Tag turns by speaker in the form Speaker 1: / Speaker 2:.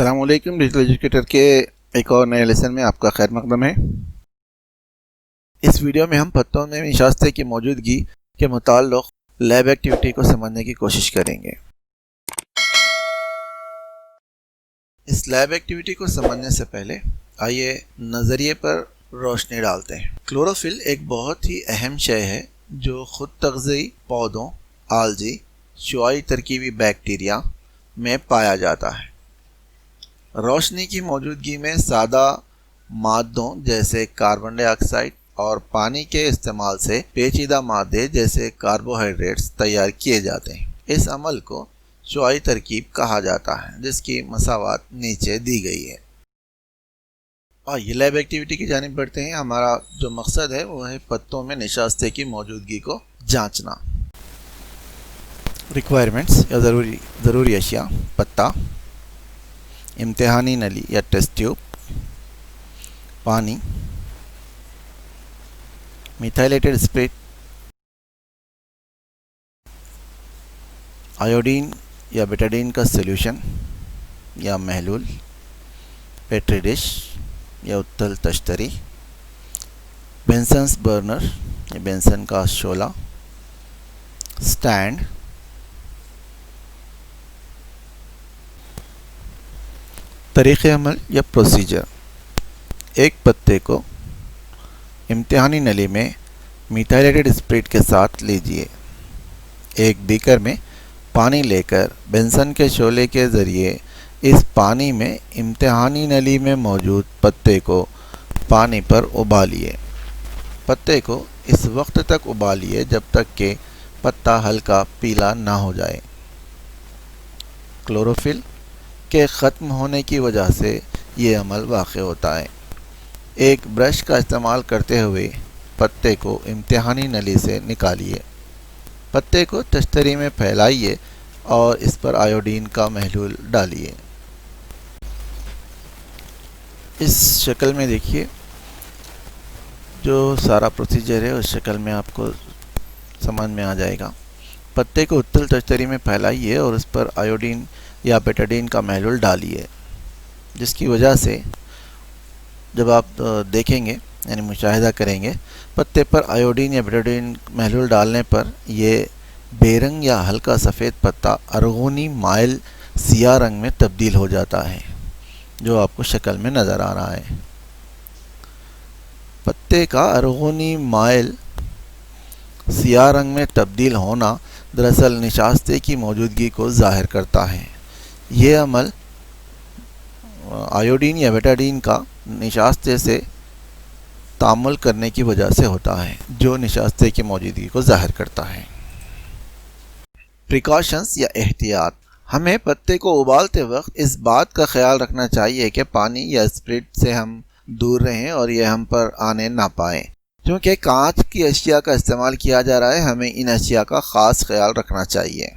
Speaker 1: السلام علیکم، digital educator کے ایک اور نئے لیسن میں آپ کا خیر مقدم ہے۔ اس ویڈیو میں ہم پتوں میں نشاستیں کی موجودگی کے متعلق لیب ایکٹیویٹی کو سمجھنے کی کوشش کریں گے۔ اس لیب ایکٹیویٹی کو سمجھنے سے پہلے آئیے نظریے پر روشنی ڈالتے ہیں۔ کلوروفل ایک بہت ہی اہم شے ہے جو خود تغذی پودوں، آلجی، شعاعی ترکیبی بیکٹیریا میں پایا جاتا ہے۔ روشنی کی موجودگی میں سادہ مادوں جیسے کاربن ڈائی آکسائڈ اور پانی کے استعمال سے پیچیدہ مادے جیسے کاربوہائیڈریٹس تیار کیے جاتے ہیں۔ اس عمل کو شعاعی ترکیب کہا جاتا ہے، جس کی مساوات نیچے دی گئی ہے۔ یہ لیب ایکٹیویٹی کی جانب بڑھتے ہیں۔ ہمارا جو مقصد ہے وہ ہے پتوں میں نشاستے کی موجودگی کو جانچنا۔ ریکوائرمنٹس یا ضروری اشیاء: پتا، امتحانی نلی یا ٹیسٹ ٹیوب، پانی، میتھائلیٹڈ اسپرٹ، آیوڈین یا بیٹاڈین کا سولوشن یا محلول، پیٹری ڈش یا اتل تشتری، بینسنس برنر یا بینسن کا شعلہ، سٹینڈ، طریق عمل یا پروسیجر: ایک پتے کو امتحانی نلی میں میتھائلیٹڈ اسپرٹ کے ساتھ لیجئے۔ ایک بیکر میں پانی لے کر بینسن کے شعلے کے ذریعے اس پانی میں امتحانی نلی میں موجود پتے کو پانی پر ابالیے۔ پتے کو اس وقت تک ابالیے جب تک کہ پتا ہلکا پیلا نہ ہو جائے۔ کلوروفل کے ختم ہونے کی وجہ سے یہ عمل واقع ہوتا ہے۔ ایک برش کا استعمال کرتے ہوئے پتے کو امتحانی نلی سے نکالیے۔ پتے کو تشتری میں پھیلائیے اور اس پر آیوڈین کا محلول ڈالیے۔ اس شکل میں دیکھیے، جو سارا پروسیجر ہے اس شکل میں آپ کو سمجھ میں آ جائے گا۔ پتے کو اتل تشتری میں پھیلائیے اور اس پر آیوڈین یا بیٹاڈین کا محلول ڈالیے، جس کی وجہ سے جب آپ دیکھیں گے یعنی مشاہدہ کریں گے، پتے پر آیوڈین یا بیٹاڈین محلول ڈالنے پر یہ بے رنگ یا ہلکا سفید پتا ارغونی مائل سیاہ رنگ میں تبدیل ہو جاتا ہے، جو آپ کو شکل میں نظر آ رہا ہے۔ پتے کا ارغونی مائل سیاہ رنگ میں تبدیل ہونا دراصل نشاستے کی موجودگی کو ظاہر کرتا ہے۔ یہ عمل آیوڈین یا بیٹاڈین کا نشاستے سے تعامل کرنے کی وجہ سے ہوتا ہے، جو نشاستے کی موجودگی کو ظاہر کرتا ہے۔ پریکاشنز یا احتیاط: ہمیں پتے کو ابالتے وقت اس بات کا خیال رکھنا چاہیے کہ پانی یا اسپرٹ سے ہم دور رہیں اور یہ ہم پر آنے نہ پائیں۔ کیونکہ کانچ کی اشیاء کا استعمال کیا جا رہا ہے، ہمیں ان اشیاء کا خاص خیال رکھنا چاہیے۔